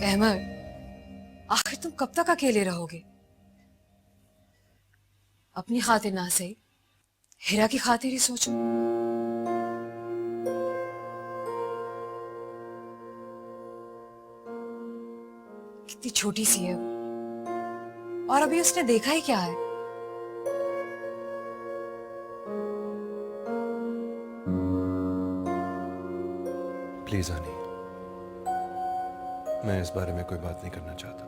अहमद, आखिर तुम कब तक अकेले रहोगे? अपनी खातिर ना सही, हीरा की खातिर ही सोचो। कितनी छोटी सी है वो, और अभी उसने देखा ही क्या है। प्लीज आनी, मैं इस बारे में कोई बात नहीं करना चाहता।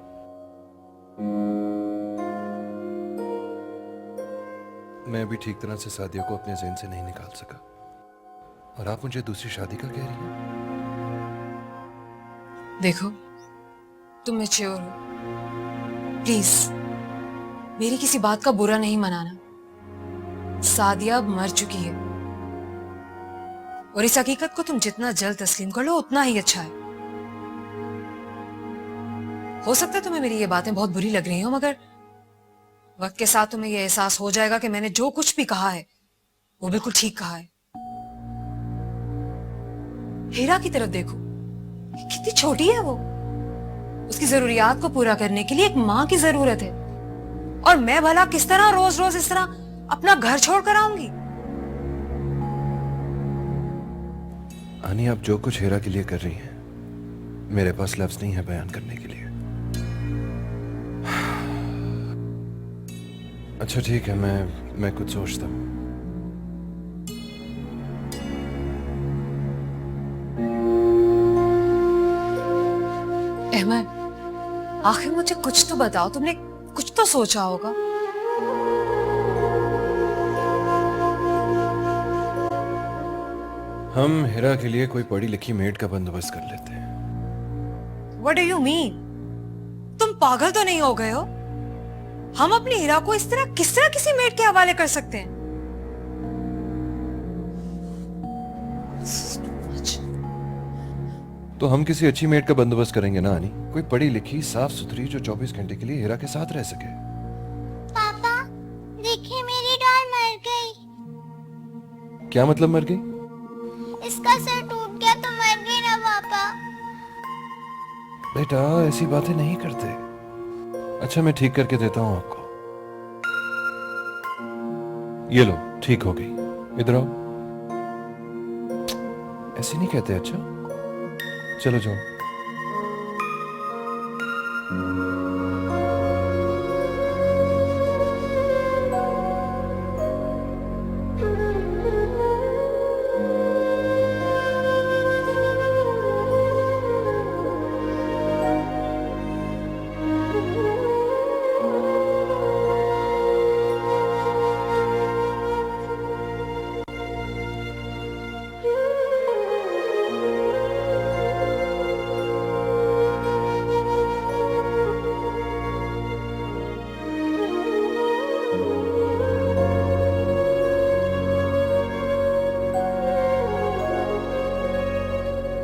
मैं अभी ठीक तरह से सादिया को अपने ज़हन से नहीं निकाल सका, और आप मुझे दूसरी शादी का कह रही हैं। देखो, तुम मैच्योर हो, प्लीज मेरी किसी बात का बुरा नहीं मनाना। सादिया अब मर चुकी है, और इस हकीकत को तुम जितना जल्द तस्लीम कर लो उतना ही अच्छा है। हो सकता है तुम्हें मेरी ये बातें बहुत बुरी लग रही हो, मगर वक्त के साथ तुम्हें यह एहसास हो जाएगा कि मैंने जो कुछ भी कहा है वो बिल्कुल ठीक कहा है। हीरा की तरफ देखो, कितनी छोटी है वो। उसकी जरूरियात को पूरा करने के लिए एक माँ की जरूरत है, और मैं भला किस तरह रोज रोज इस तरह अपना घर छोड़ कर आऊंगी? आनी, आप जो कुछ हीरा के लिए कर रही हैं, मेरे पास लफ्ज नहीं है बयान करने के लिए। अच्छा ठीक है, मैं कुछ सोचता हूँ। अहमद, आखिर मुझे कुछ तो बताओ, तुमने कुछ तो सोचा होगा। हम हीरा के लिए कोई पढ़ी लिखी मेड का बंदोबस्त कर लेते हैं। What do you mean? तुम पागल तो नहीं हो गए हो? हम अपनी हीरा को इस तरह किस तरह किसी मेड के हवाले कर सकते हैं? तो हम किसी अच्छी मेड का बंदोबस्त करेंगे ना आनी, कोई पढ़ी लिखी साफ सुथरी जो 24 घंटे के लिए हीरा के साथ रह सके। पापा, देखिए मेरी डॉल मर गई। क्या मतलब मर गई? इसका सर टूट गया तो मर गई ना पापा। बेटा ऐसी बातें नहीं करते। अच्छा मैं ठीक करके देता हूँ आपको। ये लो, ठीक हो गई। इधर आओ। ऐसे नहीं कहते। अच्छा चलो जाओ।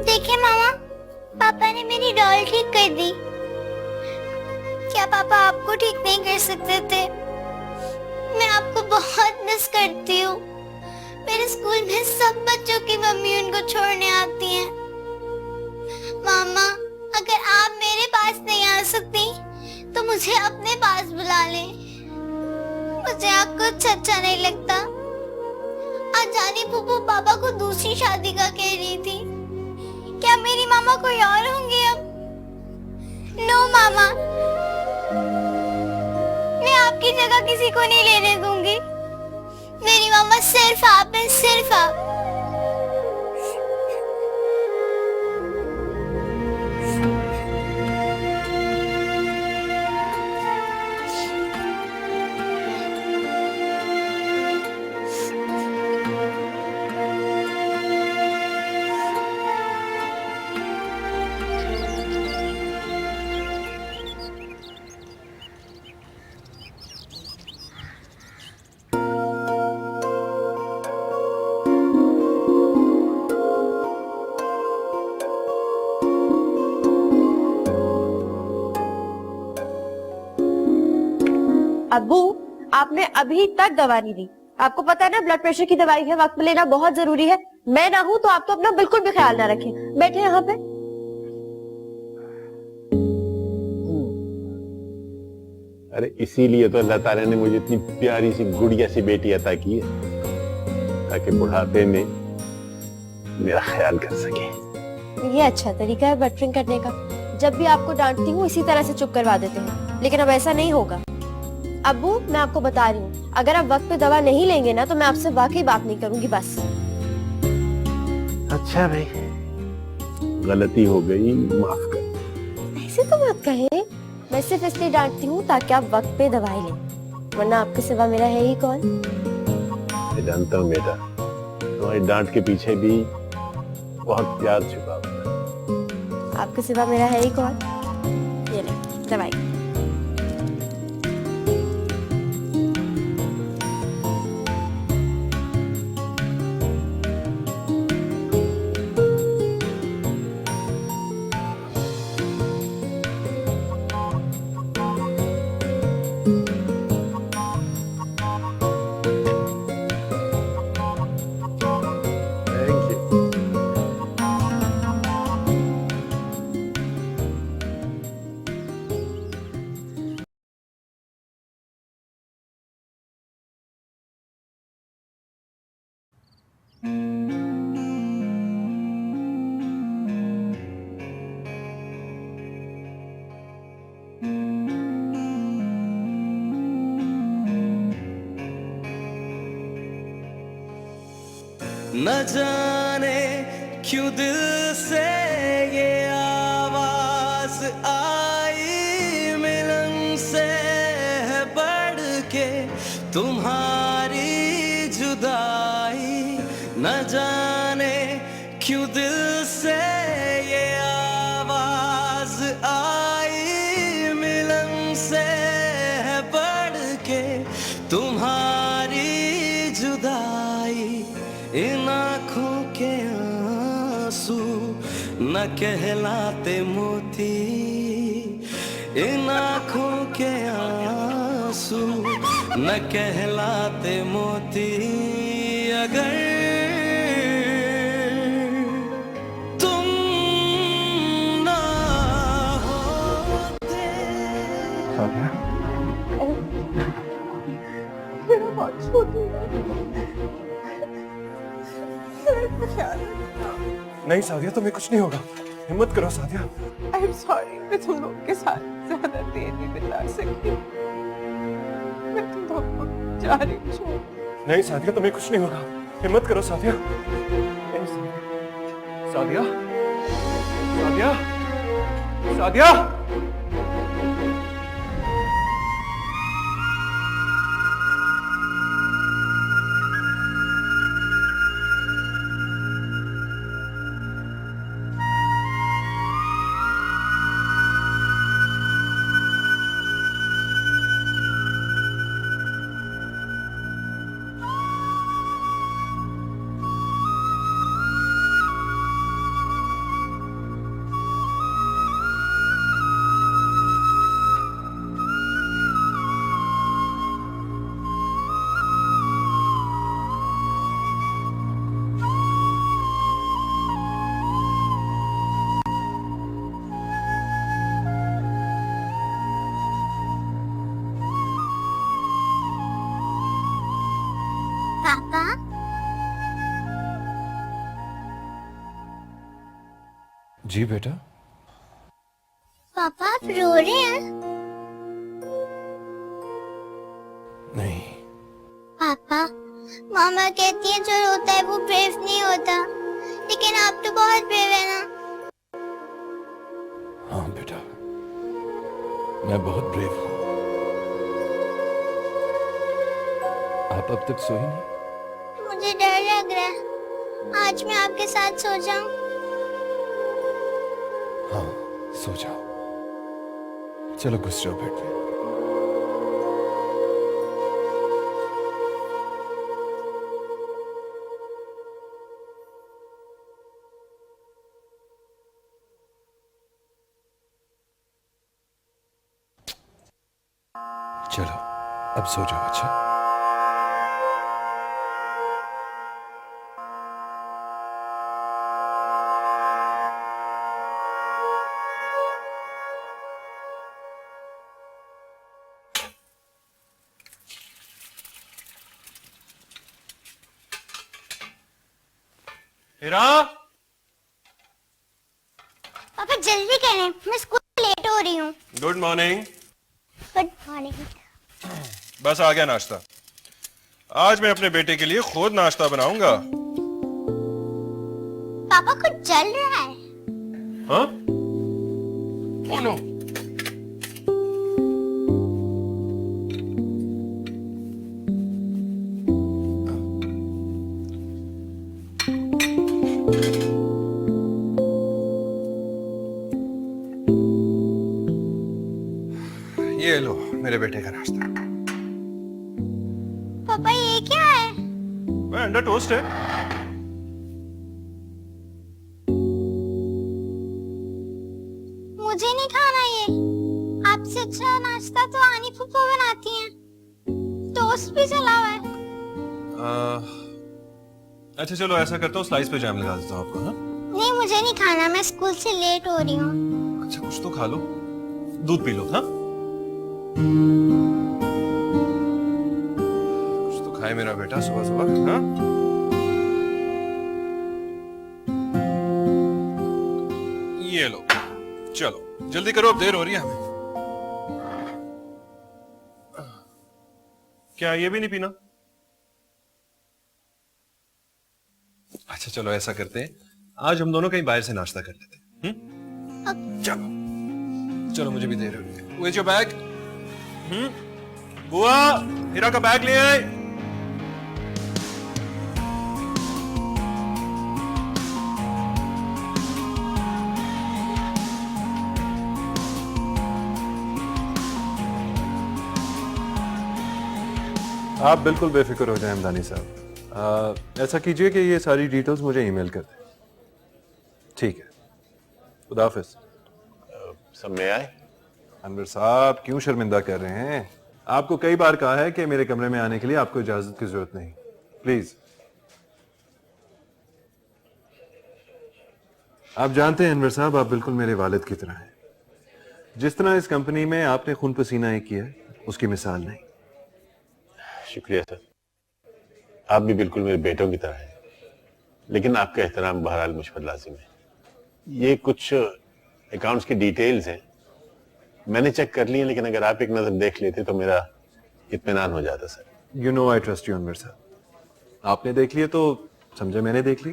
देखिए मामा, पापा ने मेरी डॉल ठीक कर दी। क्या पापा आपको ठीक नहीं कर सकते थे? मैं आपको बहुत मिस करती हूँ। मेरे स्कूल में सब बच्चों की मम्मी उनको छोड़ने आती हैं। मामा, अगर आप मेरे पास नहीं आ सकती तो मुझे अपने पास बुला लें। मुझे आप कुछ अच्छा नहीं लगता। आज जानी फूफू पापा को दूसरी शादी का कह रही थी। क्या मेरी मामा कोई और होंगी अब? नो मामा, मैं आपकी जगह किसी को नहीं लेने दूंगी। मेरी मामा सिर्फ आप हैं, सिर्फ आप। अब्बू, आपने अभी तक दवा नहीं दी। आपको पता है ना ब्लड प्रेशर की दवाई है, वक्त में लेना बहुत जरूरी है। मैं ना हूं तो आप तो अपना बिल्कुल भी ख्याल ना रखें। बैठे यहाँ पे। अरे इसीलिए तो अल्लाह ताला ने मुझे इतनी प्यारी सी गुड़िया सी बेटी अता की है, ताकि बुढ़ापे में मेरा ख्याल कर सके। ये अच्छा तरीका है बटरिंग करने का। जब भी आपको डांटती हूँ इसी तरह से चुप करवा देते हैं, लेकिन अब ऐसा नहीं होगा। अब्बू मैं आपको बता रही हूँ, अगर आप वक्त पे दवा नहीं लेंगे ना तो मैं आपसे वाकई बात नहीं करूंगी बस। अच्छा भाई, गलती हो गई, माफ कर। ऐसे तो मत कहे, मैं सिर्फ इसलिए डांटती हूँ ताकि आप वक्त पे दवाई लें, वरना आपके सिवा मेरा है ही कौन। मैं जानता हूँ बेटा, तुम्हारी डांट के पीछे भी बहुत प्यार छुपा हुआ है। आपके सिवा मेरा है ही कौन। ये ले दवाई। Thank you. न जाने क्यों दिल से ये आवाज आई, मिलन से है बढ़ के तुम्हारी जुदाई। न जाने क्यों दिल से ये आवाज आई, मिलन से है बढ़ के तुम्हारी जुदाई। इन आँखों के आंसू न कहलाते मोती, इन आँखों के आंसू न कहलाते मोती। अगर तुम ना होते। नहीं सादिया, तुम्हें कुछ नहीं होगा, हिम्मत करो सादिया। I'm sorry, मैं तुम लोग के साथ ज्यादा देर नहीं बिता सकी। मैं तुम लोग को जा रही हूँ। नहीं सादिया, तुम्हें कुछ नहीं होगा, हिम्मत करो सादिया। नहीं, सादिया, सादिया, सादिया। पापा, जी बेटा। पापा आप रो रहे हैं? नहीं। पापा, मामा कहती है जो रोता है वो ब्रेव नहीं होता, लेकिन आप तो बहुत ब्रेव है ना। हाँ बेटा, मैं बहुत ब्रेव हूँ। आप अब तक सोई नहीं? मुझे डर लग रहा है, आज मैं आपके साथ सो जाऊं? हाँ, सो जाओ। चलो घुस जाओ बेड पे। चलो अब सो जाओ। अच्छा, हीरा, पापा जल्दी करें, मैं स्कूल लेट हो रही हूँ। Good morning. Good morning. बस आ गया नाश्ता। आज मैं अपने बेटे के लिए खुद नाश्ता बनाऊंगा। पापा कुछ जल रहा है। हाँ? Oh no. ये लो मेरे बेटे का नाश्ता। पापा ये क्या है? वह अंडा टोस्ट है। मुझे नहीं खाना ये। आपसे अच्छा नाश्ता तो आनी फूफा बनाती हैं। टोस्ट भी जला हुआ है। अच्छा चलो ऐसा करता हूँ, स्लाइस पे जैम लगा देता हूँ आपको। हाँ? नहीं मुझे नहीं खाना, मैं स्कूल से लेट हो रही हूँ। अच्छा कुछ तो खा लो, दूध पी लो। हाँ कुछ तो खाए मेरा बेटा सुबह सुबह। हाँ ये लो, चलो जल्दी करो, अब देर हो रही है हमें। क्या ये भी नहीं पीना? अच्छा चलो ऐसा करते हैं, आज हम दोनों कहीं बाहर से नाश्ता कर लेते हैं। चलो चलो मुझे भी देर हो रही है। Where's your bag? बुआ, हीरा का बैग ले आए। आप बिल्कुल बेफिक्र हो जाएं हमदानी साहब। ऐसा कीजिए कि ये सारी डिटेल्स मुझे ईमेल कर दें। ठीक है, खुदा हाफिज। सब में आए। अनवर साहब क्यों शर्मिंदा कर रहे हैं? आपको कई बार कहा है कि मेरे कमरे में आने के लिए आपको इजाजत की जरूरत नहीं। प्लीज। आप जानते हैं अनवर साहब, आप बिल्कुल मेरे वालिद की तरह हैं। जिस तरह इस कंपनी में आपने खून पसीना एक किया है, उसकी मिसाल नहीं। शुक्रिया सर, आप भी बिल्कुल मेरे बेटों की तरह हैं, लेकिन आपका एहतराम बहरहाल मुझ पर लाजिम है। ये कुछ अकाउंट्स की डिटेल्स हैं, मैंने चेक कर ली है, लेकिन अगर आप एक नजर देख लेते तो मेरा इत्मीनान हो जाता sir. You know I trust you Anwar साहब। आपने देख लिया तो समझे मैंने देख ली।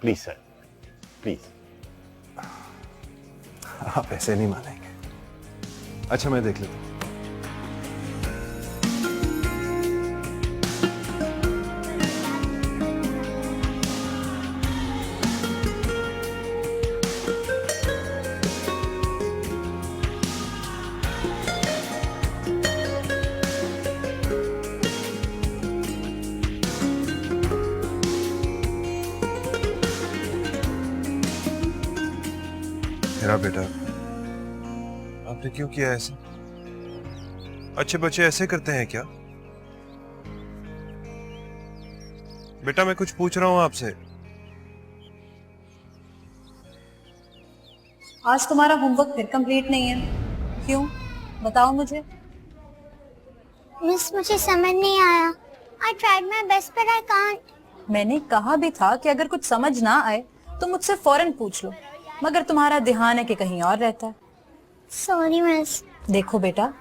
Please sir, please. आप ऐसे नहीं मानेंगे। अच्छा मैं देख लेता हूं। मेरा बेटा, आपने क्यों किया ऐसे? अच्छे बच्चे ऐसे करते हैं क्या? बेटा मैं कुछ पूछ रहा हूं आपसे। आज तुम्हारा होमवर्क फिर कंप्लीट नहीं है, क्यों? बताओ मुझे। मिस मुझे समझ नहीं आया। I tried my best but I can't. मैंने कहा भी था कि अगर कुछ समझ ना आए तो मुझसे फौरन पूछ लो, मगर तुम्हारा ध्यान है कि कहीं और रहता है। Sorry miss. देखो बेटा,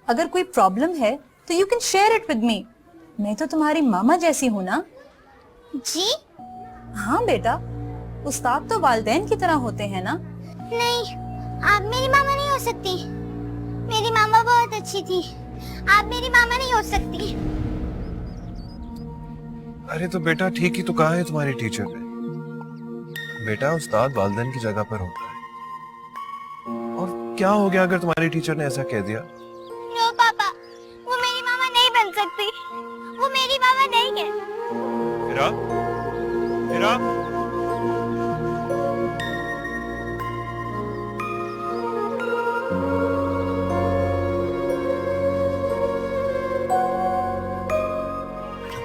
अगर कोई प्रॉब्लम है तो you can share it with me. मैं तो तुम्हारी मामा जैसी हूँ ना। जी? हाँ बेटा, उस्ताद तो वालिदैन की तरह होते हैं ना। नहीं, आप मेरी मामा नहीं हो सकती। मेरी मामा बहुत अच्छी थी, आप मेरी मामा नहीं हो सकती। अरे तो बेटा ठीक ही तो कहा है तुम्हारी टीचर ने। बेटा उस्ताद वालिदैन की जगह पर होता है। और क्या हो गया अगर तुम्हारी टीचर ने ऐसा कह दिया? नो पापा, वो मेरी मामा नहीं बन सकती। वो मेरी मामा नहीं है। हीरा, हीरा,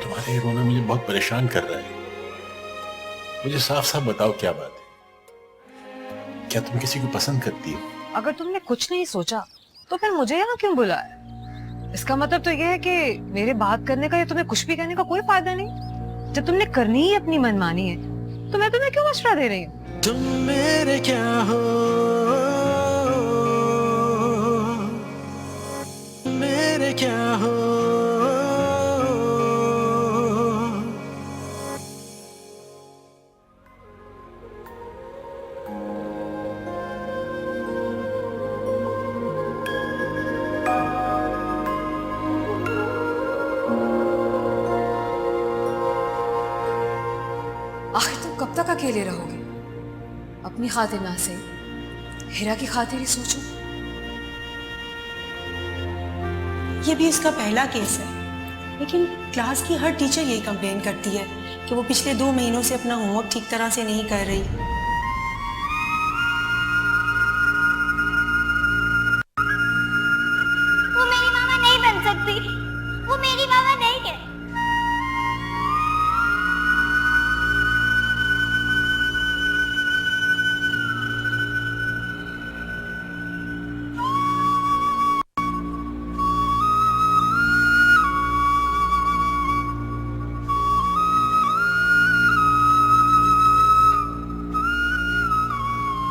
तुम्हारे रोना मुझे बहुत परेशान कर रहा है। मुझे साफ साफ बताओ क्या बात है? क्या तुम किसी को पसंद करती हो? अगर तुमने कुछ नहीं सोचा तो फिर मुझे यहाँ क्यों बुलाया? इसका मतलब तो ये है कि मेरे बात करने का या तुम्हें कुछ भी कहने का कोई फायदा नहीं। जब तुमने करनी ही अपनी मनमानी है तो मैं तुम्हें क्यों मशवरा दे रही हूँ? तुम मेरे क्या हो, मेरे क्या हो। आखिर तुम कब तक अकेले रहोगे? अपनी खातिर ना से हीरा की खातिर ही सोचो। ये भी इसका पहला केस है, लेकिन क्लास की हर टीचर यही कंप्लेन करती है कि वो पिछले 2 महीनों से अपना होमवर्क ठीक तरह से नहीं कर रही। वो मेरी मामा नहीं बन सकती, वो मेरी मामा नहीं है।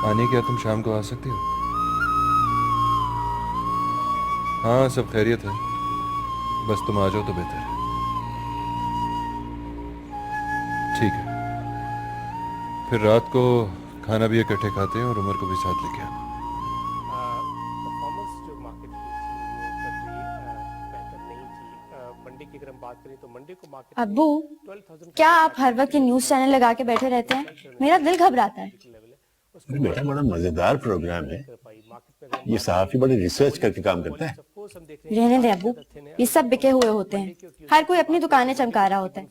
आने क्या तुम शाम को आ सकती हो? हाँ सब खैरियत है, बस तुम आ जाओ तो बेहतर है। ठीक है, फिर रात को खाना भी इकट्ठे खाते हैं और उमर को भी साथ लेके आना। परफॉर्मेंस जो मार्केट की थी वो कभी बेहतर नहीं थी। मंडे की अगर हम बात करें तो मंडे को मार्केट अब्बू, क्या आप हर वक्त ये न्यूज चैनल लगा के बैठे रहते हैं? मेरा दिल घबराता है। अरे बेटा बड़ा मजेदार प्रोग्राम है ये, सहाफी बड़ी रिसर्च करके काम करता है। रहने दे अब्बू, ये सब बिके हुए होते हैं, हर कोई अपनी दुकानें चमका रहा होता है।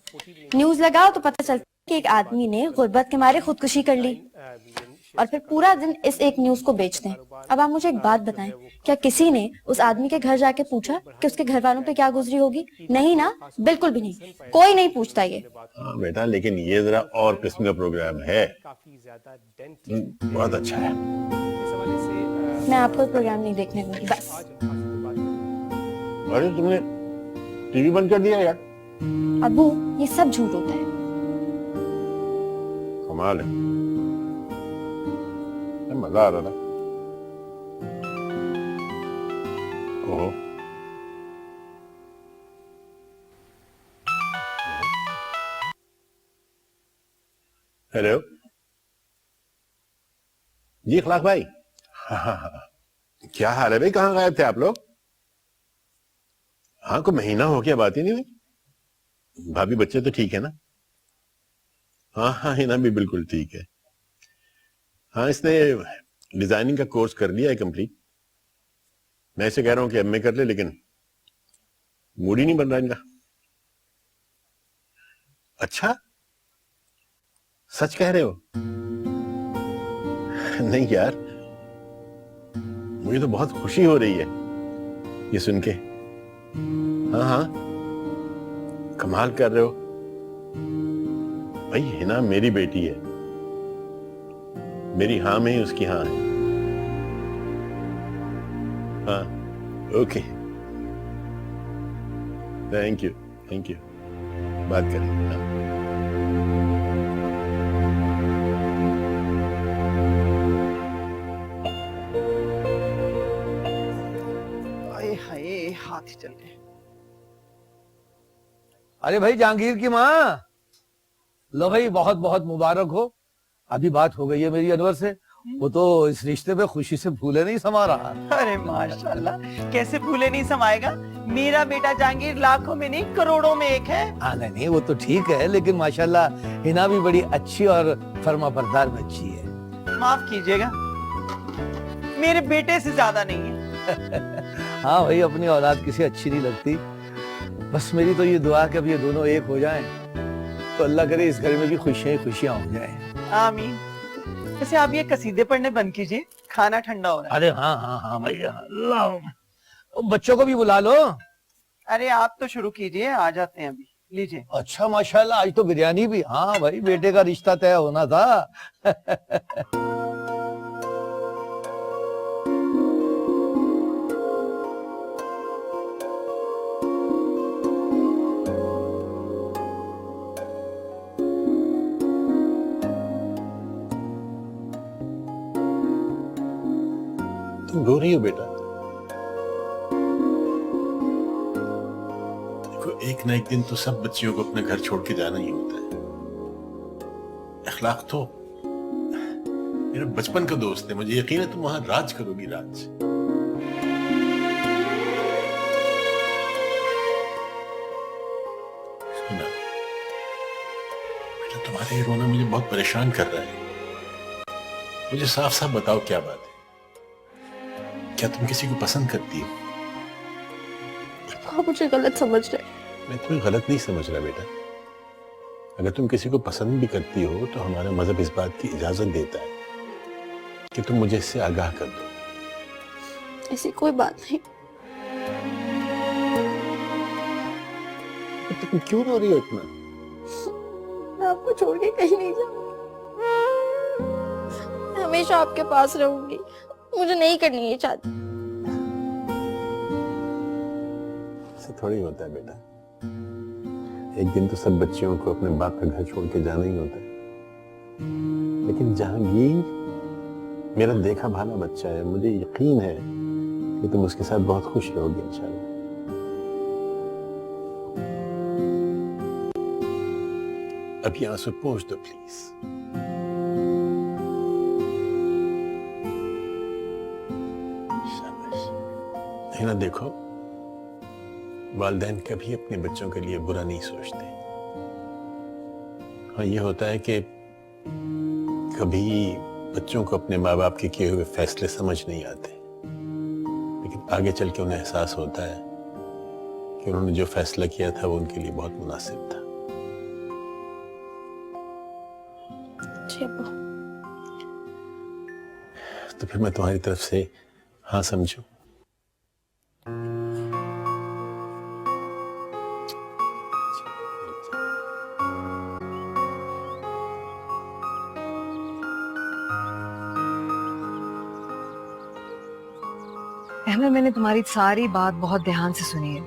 न्यूज लगाओ तो पता चलता है कि एक आदमी ने गुर्बत के मारे खुदकुशी कर ली और फिर पूरा दिन इस एक न्यूज को बेचते हैं। अब आप मुझे एक बात बताएं, क्या किसी ने उस आदमी के घर जाके पूछा कि उसके घर वालों पे क्या गुजरी होगी? नहीं ना, बिल्कुल भी नहीं, कोई नहीं पूछता ये। हाँ बेटा, लेकिन ये जरा और किस्म का प्रोग्राम है, बहुत अच्छा है। मैं आपको प्रोग्राम नहीं देखने दूंगी बस। अरे तुमने टीवी बंद कर दिया यार? अब्बू, ये सब झूठ होता है। कमाल है, मजा आ रहा था। ओहो, हेलो जी इखलाक भाई। क्या हाल है भाई, कहाँ गायब थे आप लोग? हाँ, को महीना हो गया, बात ही नहीं हुई। भाभी बच्चे तो ठीक है ना? हाँ हाँ, हिना भी बिल्कुल ठीक है। हाँ, इसने डिजाइनिंग का कोर्स कर लिया है कंप्लीट। मैं इसे कह रहा हूं कि एमए कर ले, लेकिन मूड ही नहीं बन रहा इनका। अच्छा, सच कह रहे हो? नहीं यार, मुझे तो बहुत खुशी हो रही है ये सुन के। हाँ हाँ, कमाल कर रहे हो भाई। हिना मेरी बेटी है, मेरी हाँ में ही उसकी हाँ है। हाँ, ओके, थैंक यू, बात करेंगे। हाँ। हाय, हाथ ही चल गए। अरे भाई जहांगीर की माँ, लो भाई बहुत बहुत मुबारक हो। अभी बात हो गई है मेरी अनवर से, वो तो इस रिश्ते पे खुशी से भूले नहीं समा रहा। अरे माशाल्लाह, कैसे भूले नहीं समाएगा। मेरा बेटा जहांगीर लाखों में नहीं करोड़ों में एक है। नहीं, वो तो ठीक है, लेकिन माशाल्लाह हिना भी बड़ी अच्छी और फर्मा बरदार बच्ची है। माफ कीजिएगा, मेरे बेटे से ज्यादा नहीं है। हाँ भाई, अपनी औलाद किसी अच्छी नहीं लगती। बस मेरी तो ये दुआ कि अब ये दोनों एक हो जाएं, तो अल्लाह करे इस घर में भी खुशियां खुशियां हो जाएं। आमीन। वैसे आप ये कसीदे पढ़ने बंद कीजिए, खाना ठंडा हो रहा है। अरे हाँ हाँ हाँ भैया, अल्लाह, बच्चों को भी बुला लो। अरे आप तो शुरू कीजिए, आ जाते हैं अभी, लीजिए। अच्छा माशाल्लाह, आज तो बिरयानी भी। हाँ भाई, बेटे का रिश्ता तय होना था। तुम रो रही हो बेटा? देखो, एक ना एक दिन तो सब बच्चियों को अपने घर छोड़ के जाना ही होता है। अखलाक तो मेरा बचपन का दोस्त है, मुझे यकीन है तुम वहां राज करोगी, राज। सुना बेटा, तुम्हारे ये रोना मुझे बहुत परेशान कर रहा है। मुझे साफ साफ बताओ क्या बात है? क्या तुम किसी को पसंद करती हो? आप मुझे गलत समझ रहे। मैं तुम्हें गलत नहीं समझ रहा बेटा। अगर तुम किसी को पसंद भी करती हो तो हमारा मजहब इस बात की इजाजत देता है कि तुम मुझे इससे आगाह कर दो। ऐसी कोई बात नहीं। तो तुम क्यों रो रही हो इतना? मैं आपको छोड़ के कहीं नहीं जाऊंगी, मैं हमेशा आपके पास रहूंगी। मुझे नहीं करनी है शादी। ऐसा थोड़ी होता है बेटा। एक दिन तो सब बच्चियों को अपने बाप का घर छोड़ के जाना ही होता है। लेकिन जहांगीर मेरा देखा भाला बच्चा है, मुझे यकीन है कि तुम उसके साथ बहुत खुश रहोगे इंशाल्लाह। अभी आंसू पोंछ दो प्लीज। शाबाश। ना देखो, वालिदैन कभी अपने बच्चों के लिए बुरा नहीं सोचते। हाँ, ये होता है कि कभी बच्चों को अपने माँ बाप के किए हुए फैसले समझ नहीं आते, लेकिन आगे चल के उन्हें एहसास होता है कि उन्होंने जो फैसला किया था वो उनके लिए बहुत मुनासिब था। तो फिर मैं तुम्हारी तरफ से हाँ समझूं? अहमद, मैंने तुम्हारी सारी बात बहुत ध्यान से सुनी है,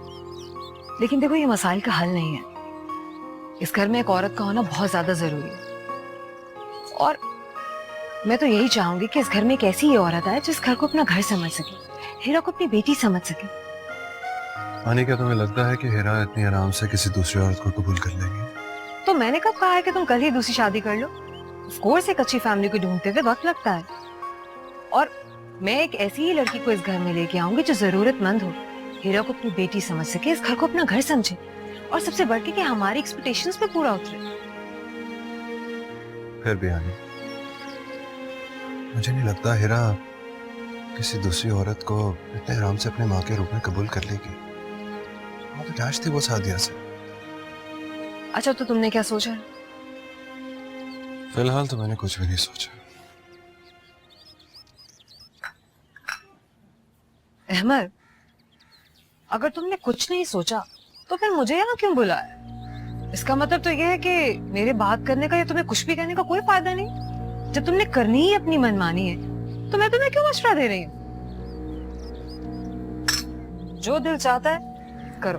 लेकिन देखो ये मसाइल का हल नहीं है। इस घर में एक औरत का होना बहुत ज्यादा जरूरी है, और मैं तो यही चाहूंगी कि इस घर में एक ऐसी ही औरत आए जिस घर को अपना घर समझ सके, हीरा को अपनी बेटी समझ सके। आनी, क्या तुम्हें लगता है कि हीरा इतनी आराम से किसी दूसरी औरत को कबूल कर लेगी? तो मैंने कब कहा है कि तुम कल ही दूसरी शादी कर लो? ऑफ कोर्स एक अच्छी फैमिली को ढूंढते हुए वक्त लगता है, और मैं एक ऐसी ही लड़की को इस घर में लेके आऊंगी जो जरूरतमंद हो, हीरा को अपनी बेटी समझ सके, इस घर को अपना घर समझे, और सबसे बढ़ के कि हमारी एक्सपेक्टेशंस पे पूरा उतरे। फिर भी आनी, मुझे नहीं लगता हीरा किसी दूसरी औरत को इतने आराम से अपने माँ के रूप में कबूल कर लेगी। वो तो अटैच थी वो सादिया से। अच्छा, तो तुमने क्या सोचा? फिलहाल तो मैंने कुछ भी नहीं सोचा। अहमद, अगर तुमने कुछ नहीं सोचा तो फिर मुझे यहाँ क्यों बुलाया? इसका मतलब तो यह है कि मेरे बात करने का या तुम्हें कुछ भी कहने का कोई फायदा नहीं। जब तुमने करनी ही अपनी मनमानी है तो मैं तुम्हें क्यों मशवरा दे रही हूँ? जो दिल चाहता है करो।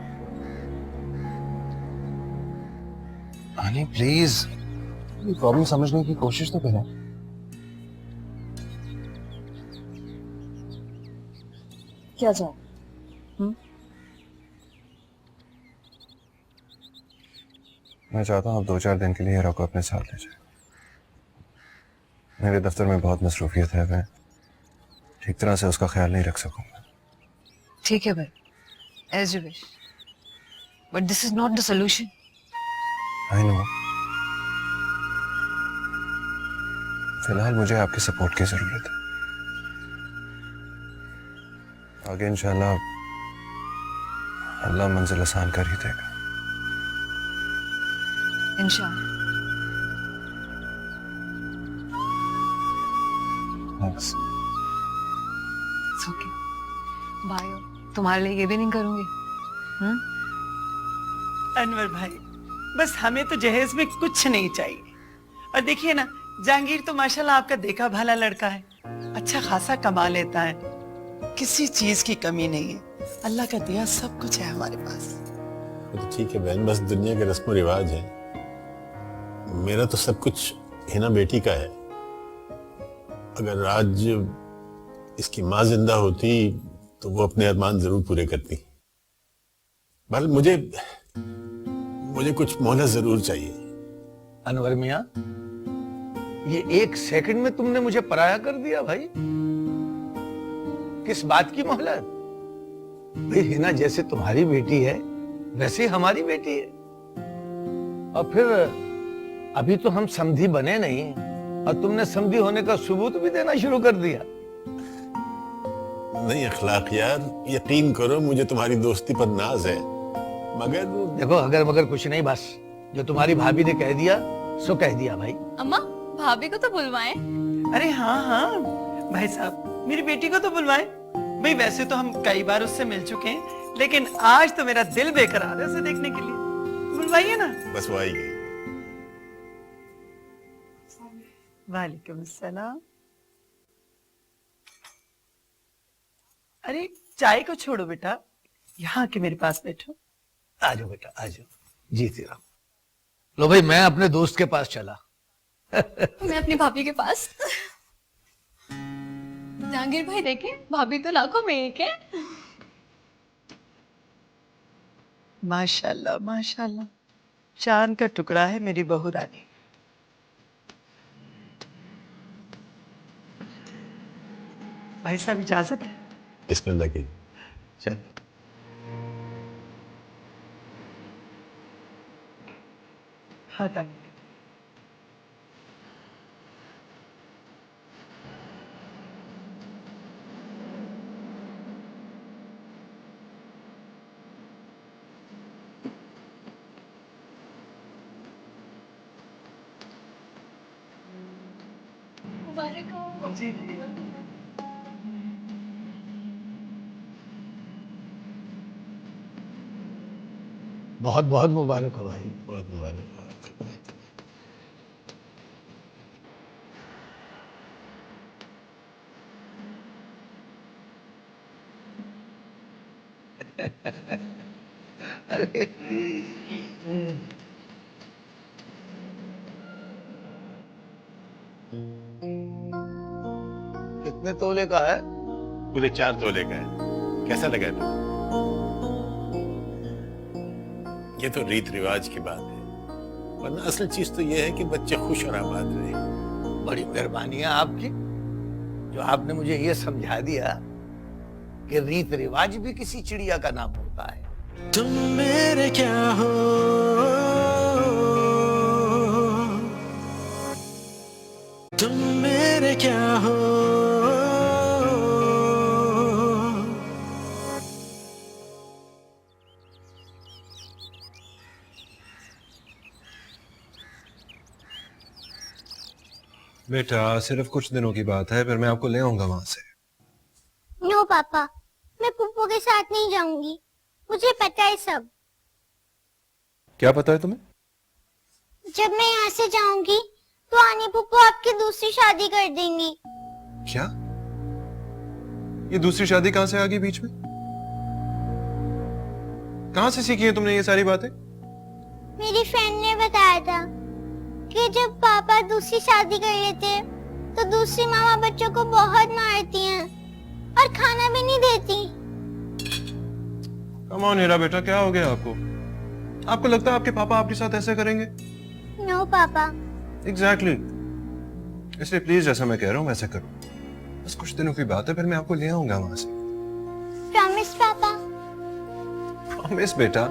आनी प्लीज, प्रॉब्लम समझने की कोशिश तो करें। क्या जाओ? मैं चाहता हूँ आप 2-4 दिन के लिए हीरा को अपने साथ ले जाए। मेरे दफ्तर में बहुत मसरूफियत है, मैं ठीक तरह से उसका ख्याल नहीं रख सकूंगा। ठीक है भाई, as you wish, but this is not the solution. I know. फिलहाल मुझे आपकी सपोर्ट की जरूरत है। आगे इंशाल्लाह अल्लाह मंजिल आसान कर ही देगा। इंशाल्लाह। Thanks. It's okay. बाय। तुम्हारे लिए ये भी नहीं करूंगी। अनवर भाई, बस हमें तो जहेज में कुछ नहीं चाहिए। और देखिए ना, जहांगीर तो माशाल्लाह आपका देखा भाला लड़का है, अच्छा खासा कमा लेता है, किसी चीज की कमी नहीं है। अल्लाह का दिया सब कुछ है हमारे पास। तो ठीक है बहन, बस दुनिया के रस्म रिवाज है। मेरा तो सब कुछ हिना बेटी का है। अगर आज इसकी माँ जिंदा होती तो वो अपने अरमान जरूर पूरे करती। बल मुझे कुछ मोहलत जरूर चाहिए। अनवर मियां, ये 1 सेकंड में तुमने मुझे पराया कर दिया भाई। किस बात की मोहलत? भाई हिना जैसे तुम्हारी बेटी है वैसे ही हमारी बेटी है। और फिर अभी तो हम समधी बने नहीं और तुमने समधी होने का सबूत भी देना शुरू कर दिया। नहीं अखलाक यार, यकीन करो मुझे तुम्हारी दोस्ती पर नाज है, मगर देखो अगर मगर कुछ नहीं, बस जो तुम्हारी भाभी ने कह दिया सो कह दिया भाई। अम्मा भाभी को तो बुलवाएं। अरे हाँ हाँ भाई साहब, मेरी बेटी को तो बुलवाएं। भाई वैसे तो हम कई बार उससे मिल चुके हैं, लेकिन आज तो मेरा दिल बेकरार है उसे देखने के लिए। बुलवाइए ना। बस वो आई गई। वालेकुम सलाम। अरे चाय को छोड़ो बेटा, यहाँ के मेरे पास बैठो। आ जाओ बेटा आ जाओ, जीते रहो। लो भाई मैं अपने दोस्त के पास चला। मैं अपनी भाभी के पास। जहांगीर भाई देखे, भाभी तो लाखों में एक है। माशाल्लाह माशाल्लाह, चांद का टुकड़ा है मेरी बहू रानी। भाई साहब इजाजत है? बिस्मिल्लाह की। चल। हाँ तानी। मुबारक हो। जी जी। बहुत बहुत मुबारक हो भाई। बहुत मुबारक। कितने तोले का है? पूरे 4 तोले का है। कैसा लगा तुम्हें? ये तो रीत रिवाज की बात है, वरना असल चीज तो ये है कि बच्चे खुश और आबाद रहे। बड़ी मेहरबानी है आपकी, जो आपने मुझे ये समझा दिया कि रीत रिवाज भी किसी चिड़िया का नाम होता है। तुम मेरे क्या हो, तुम मेरे क्या हो। बेटा सिर्फ कुछ दिनों की बात है, फिर मैं आपको ले आऊंगा वहां से। नो पापा, मैं पुप्पू के साथ नहीं जाऊंगी, मुझे पता है सब। क्या पता है तुम्हें? जब मैं यहाँ से जाऊंगी तो आनी पुप्पू आपकी दूसरी शादी कर देंगी। क्या? ये दूसरी शादी कहां से आ गई बीच में? कहां से सीखी है तुमने ये सारी बातें? मेरी फ्रेंड ने बताया था कि जब पापा दूसरी शादी कर लेते हैं तो दूसरी मामा बच्चों को बहुत मारती हैं और खाना भी नहीं देती। कम ऑन हीरा बेटा, क्या हो गया आपको? आपको लगता है आपके पापा आपके साथ ऐसे करेंगे? नो पापा। एग्जैक्टली। इसलिए प्लीज जैसा मैं कह रहा हूँ वैसा करो। बस कुछ दिनों की बात है, फिर मैं आपको ले आऊंगा वहां से। प्रॉमिस पापा। प्रॉमिस बेटा।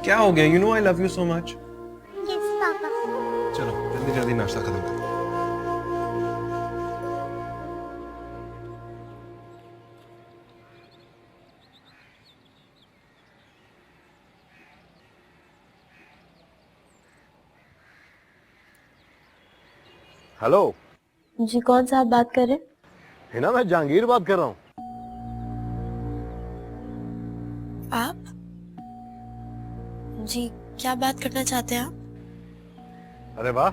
क्या हो गया? You know I love you so much. Yes papa. चलो जल्दी जल्दी नाश्ता खत्म करो। हेलो जी कौन सा आप बात कर रहे हैं? हिना, मैं जहांगीर बात कर रहा हूँ। आप? जी क्या बात करना चाहते हैं आप? अरे वाह,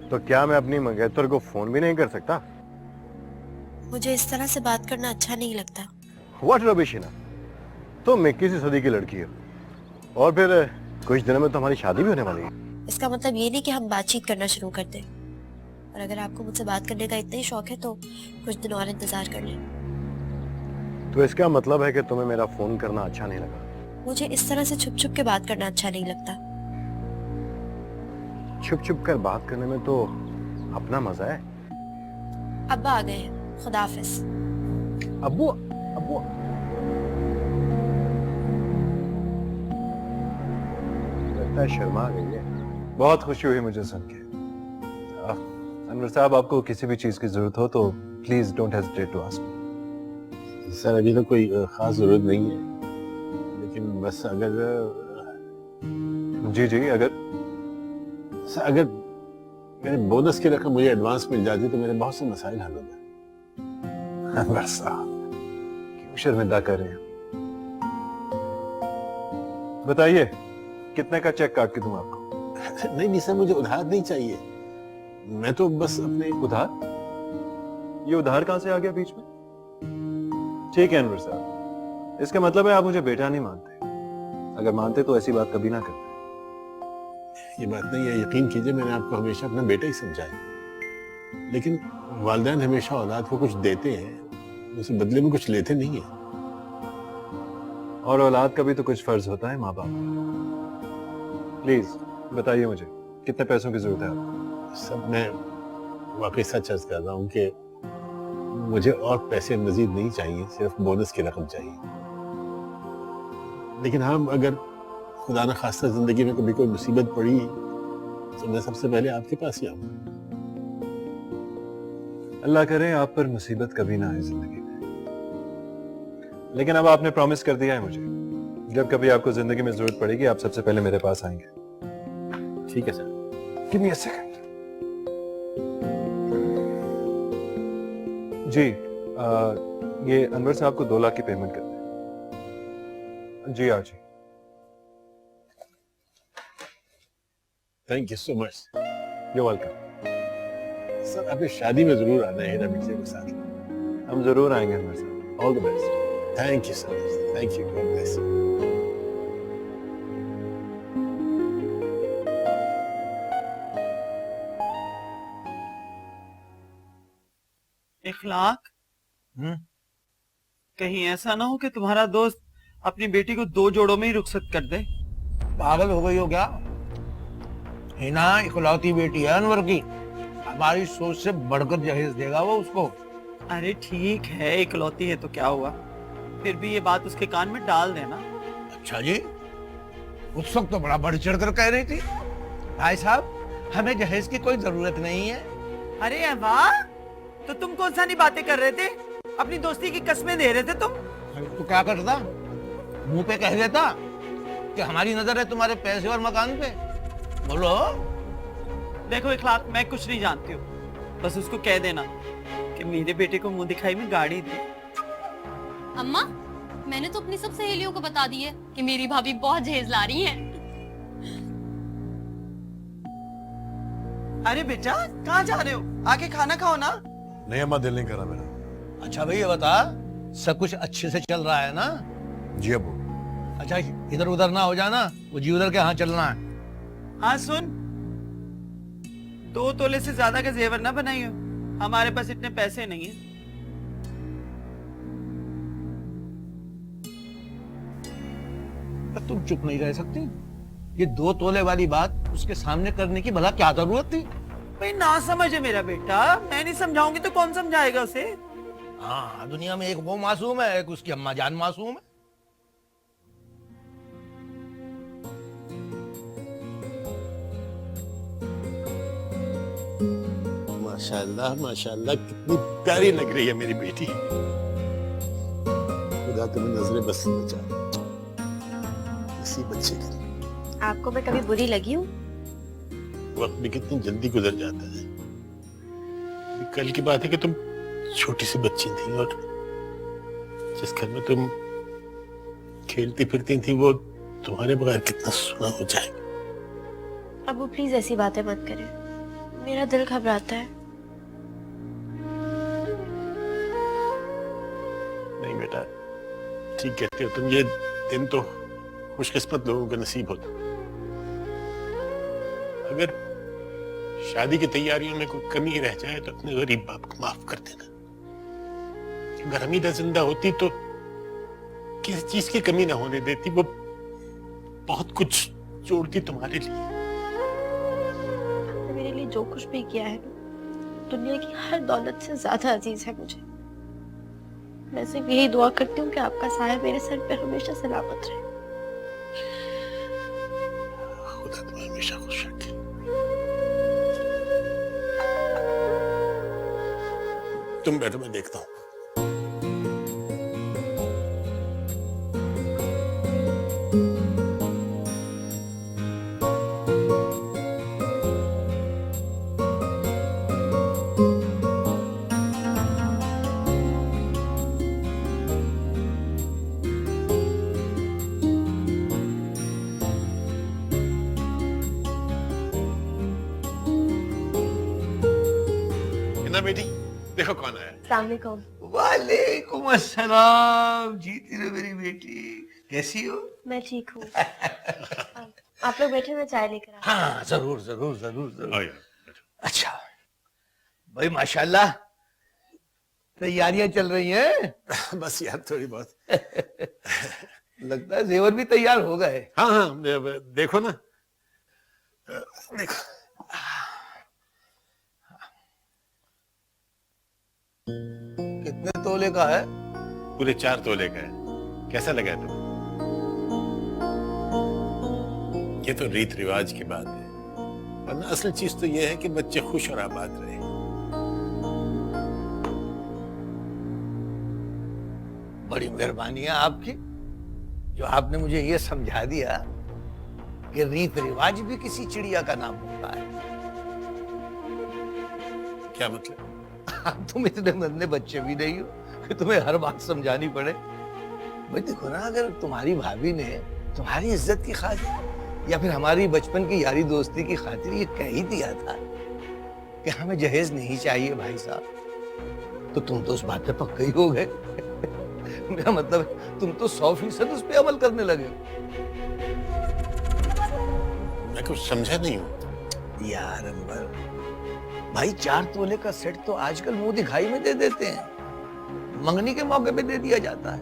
तो क्या मैं अपनी मंगेतर को फोन भी नहीं कर सकता? मुझे इस तरह से बात करना अच्छा नहीं लगता। व्हाट रबिश हिना, तुम 21वीं सदी की लड़की हो और फिर कुछ दिनों में तो हमारी शादी भी होने वाली है। इसका मतलब ये नहीं कि हम बातचीत करना शुरू कर दें। और अगर आपको मुझसे बात करने का इतना ही शौक है तो कुछ दिन और इंतजार कर लें। तो इसका मतलब है कि तुम्हें मेरा फोन करना अच्छा नहीं लगा? मुझे इस तरह से छुप छुप के बात करना अच्छा नहीं लगता। छुप छुप कर बात करने में तो अपना मजा है। अब्बा आ गए हैं, खुदा हाफिज। अब्बू अब्बू लगता है शर्मा गई है। बहुत खुशी हुई मुझे सुन के। अनवर साहब, आपको किसी भी चीज की जरूरत हो तो please don't hesitate to ask me. Sir अभी तो कोई खास जरूरत नहीं है, लेकिन बस अगर जी अगर सर अगर मेरे बोनस की रकम मुझे एडवांस मिल जाती तो मेरे बहुत से मसाइल हल हो जाते। अनवर साहब क्यों शर्मिंदा कर रहे हैं? बताइए कितने का चेक काट के दूं आपको? नहीं सर, मुझे उधार नहीं चाहिए। मैं तो बस अपने उधार? ये उधार कहां से आ गया बीच में? ठीक है अनवर साहब, इसका मतलब है आप मुझे बेटा नहीं मानते। अगर मानते तो ऐसी बात कभी ना करते। ये बात नहीं है, यकीन कीजिए मैंने आपको हमेशा अपना बेटा ही समझा है, लेकिन वालिदैन हमेशा औलाद को कुछ देते हैं, उसे बदले में कुछ लेते नहीं है। और औलाद का भी तो कुछ फर्ज होता है माँ बाप। प्लीज बताइए मुझे कितने पैसों की जरूरत है आपको? सब मैं वाकई सच अर्ज कर रहा हूँ कि मुझे और पैसे मजीद नहीं चाहिए, सिर्फ बोनस की रकम चाहिए। लेकिन हाँ, अगर खुदा न खास्ता जिंदगी में कभी कोई मुसीबत पड़ी तो मैं सबसे पहले आपके पास ही आऊंगा। अल्लाह करे आप पर मुसीबत कभी ना आए जिंदगी में। लेकिन अब आपने प्रॉमिस कर दिया है मुझे, जब कभी आपको जिंदगी में जरूरत पड़ेगी आप सबसे पहले मेरे पास आएंगे। ठीक है sir. Give me a second. जी ये अनवर साहब को 2 लाख की पेमेंट कर दें। जी हाँ जी। Thank you so much. You welcome. Sir आपने शादी में जरूर आना है हिना मिर्जा के साथ। हम जरूर आएंगे Anwar Sahab. All the best. Thank you so much. Thank you. God bless you. Ikhlaq, कहीं ऐसा ना हो कि तुम्हारा दोस्त अपनी बेटी को 2 जोड़ों में ही रुखसत कर दे। पागल हो गई हो क्या? हिना इकलौती बेटी है अनवर की, हमारी सोच से बढ़कर जहेज देगा वो उसको। अरे ठीक है, इकलौती है तो क्या हुआ, फिर भी ये बात उसके कान में डाल देना। अच्छा जी, उस वक्त तो बड़ा बढ़ चढ़ कर कह रही थी भाई साहब हमें जहेज की कोई जरूरत नहीं है। अरे वाह, तो तुम कौन सा नहीं बातें कर रहे थे, अपनी दोस्ती की कस्में दे रहे थे तुम। तो क्या करता, मुंह पे कह देता कि हमारी नजर है तुम्हारे पैसे और मकान पे। बोलो। देखो इखलाक, मैं कुछ नहीं जानती हूँ, बस उसको कह देना कि मेरे बेटे को मुंह दिखाई में गाड़ी दे। अम्मा, मैंने तो अपनी सब सहेलियों को बता दी है कि मेरी भाभी बहुत जहेज ला रही हैं। अरे बेटा, कहाँ जा रहे हो? आके खाना खाओ ना। नहीं अम्मा, दिल नहीं करा मेरा। अच्छा भाई ये बता, सब कुछ अच्छे से चल रहा है ना? जी अब्बू। अच्छा इधर उधर ना हो जाना, वो जी उधर के यहाँ चलना है। हाँ सुन, 2 तोले से ज्यादा का जेवर ना बनाइयो, हमारे पास इतने पैसे नहीं है। तुम चुप नहीं रह सकती? ये 2 तोले वाली बात उसके सामने करने की भला क्या जरूरत थी? भाई ना समझे मेरा बेटा, मैं नहीं समझाऊंगी तो कौन समझाएगा उसे? हाँ, दुनिया में एक वो मासूम है, एक उसकी अम्मा जान मासूम है। माशाल्लाह माशाल्लाह, कितनी प्यारी लग रही है मेरी बेटी। खुदा तुम्हें नजरे बस से बचा, इसी बच्चे की। आपको मैं कभी बुरी लगी हूँ? वक्त भी कितनी जल्दी गुजर जाता है। कल की बात है कि तुम छोटी सी बच्ची थी और जिस घर में तुम खेलती फिरती थी वो तुम्हारे बगैर कितना सुना हो जाएगा। अबू प्लीज ऐसी बातें मत करें, मेरा दिल घबराता है। नहीं बेटा, ठीक कहते हो तुम, ये दिन तो खुशकिस्मत लोगों का नसीब होता। अगर शादी की तैयारियों में कोई कमी रह जाए तो अपने गरीब बाप को माफ कर देना। अगर हमीदा जिंदा होती तो किसी चीज की कमी ना होने देती, वो बहुत कुछ जोड़ती तुम्हारे लिए। आपने मेरे लिए जो कुछ भी किया है दुनिया की हर दौलत से ज्यादा अजीज है मुझे। मैं सिर्फ यही दुआ करती हूँ कि आपका साया मेरे सर पे हमेशा सलामत रहे। खुदा तुम्हें हमेशा खुश रखे। तुम बैठो, मैं देखता हूँ। ना बेटी, देखो कौन आया। अस्सलाम वालेकुम। वालेकुम अस्सलाम। जीती रहो मेरी बेटी, कैसी हो? मैं ठीक हूँ। आप लोग बैठे, मैं चाय लेकर आती हूँ। हाँ जरूर जरूर जरूर आओ जरूर। यार। अच्छा भाई माशाल्लाह तैयारियां चल रही हैं। बस यार थोड़ी बहुत। लगता है जेवर भी तैयार हो गए। हाँ हाँ, देखो ना, देखो। कितने तोले का है? पूरे 4 तोले का है। कैसा लगा है तुम्हें? ये तो रीत रिवाज की बात है, वरना असल चीज तो ये है कि बच्चे खुश और आबाद रहे। बड़ी मेहरबानी है आपकी, जो आपने मुझे ये समझा दिया कि रीत रिवाज भी किसी चिड़िया का नाम होता है। क्या मतलब? तुम इतने नन्हे बच्चे भी नहीं हो कि तुम्हें हर बात समझानी पड़े। भाई देखो ना, अगर तुम्हारी भाभी ने तुम्हारी इज्जत की खातिर या फिर हमारी बचपन की यारी दोस्ती की खातिर ये कह ही दिया था कि हमें जहेज नहीं चाहिए भाई साहब, तो तुम तो उस बात पे पक्के ही हो गए। मेरा मतलब है, तुम तो 100% उस पे अमल करने लगे। मैं कुछ समझा नहीं हूँ यार अंबर भाई, 4 तोले का सेट तो आजकल मुंह दिखाई में दे देते हैं, मंगनी के मौके पे दे दिया जाता है,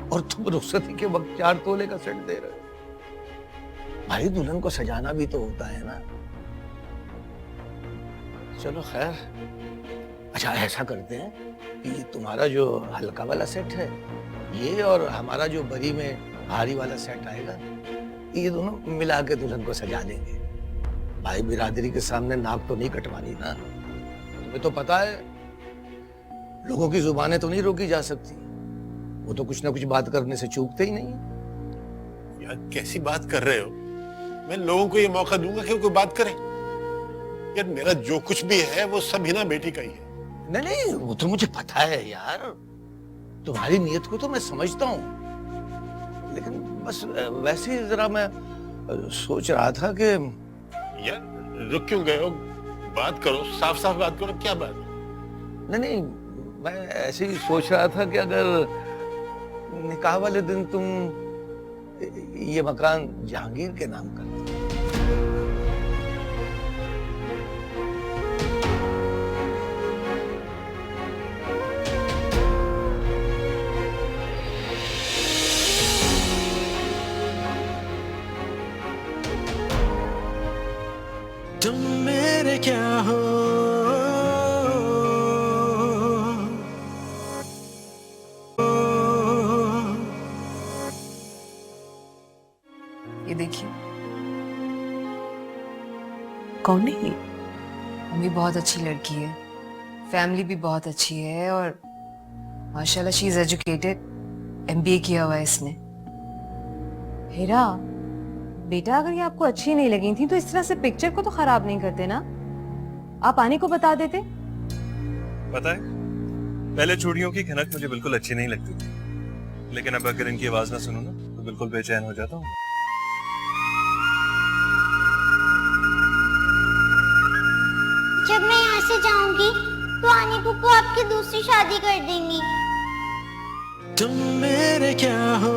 और तुम रुखसती के वक्त 4 तोले का सेट दे रहे हो। भाई दुल्हन को सजाना भी तो होता है ना। चलो खैर, अच्छा ऐसा करते हैं कि ये तुम्हारा जो हल्का वाला सेट है ये, और हमारा जो बरी में भारी वाला सेट आएगा, ये दोनों मिला के दुल्हन को सजा देंगे। भाई बिरादरी के सामने नाक तो नहीं कटवानी ना। तुम्हें तो पता है लोगों की जुबानें तो नहीं रोकी जा सकती, वो तो कुछ ना कुछ बात करने से चूकते ही नहीं। यार कैसी बात कर रहे हो? मैं लोगों को ये मौका दूंगा कि वो कोई बात करे? यार मेरा जो कुछ भी है वो सब हिना बेटी का ही है। नहीं नहीं, वो तो मुझे पता है यार, तुम्हारी नीयत को तो मैं समझता हूँ, लेकिन बस वैसे ही जरा मैं सोच रहा था कि यार रुक क्यों गए हो? बात करो, साफ साफ बात करो, क्या बात? नहीं नहीं, मैं ऐसे ही सोच रहा था कि अगर निकाह वाले दिन तुम ये मकान जहांगीर के नाम कर दो। तुम मेरे क्या हो, ये देखिए, कौन है ये? मम्मी बहुत अच्छी लड़की है, फैमिली भी बहुत अच्छी है, और माशाल्लाह शी इज एजुकेटेड, MBA किया हुआ है इसने। हीरा बेटा, अगर ये आपको अच्छी नहीं लगी थी तो इस तरह से पिक्चर को तो खराब नहीं करते ना, आप आने को बता देते। पता है, पहले चूड़ियों की खनक मुझे बिल्कुल अच्छी नहीं लगती थी, लेकिन अब अगर इनकी आवाज ना सुनूं ना तो बिल्कुल बेचैन हो जाता हूँ। जब मैं यहाँ से जाऊंगी तो आनी पुप्पू आपकी दूसरी शादी कर देंगी। तुम मेरे क्या हो,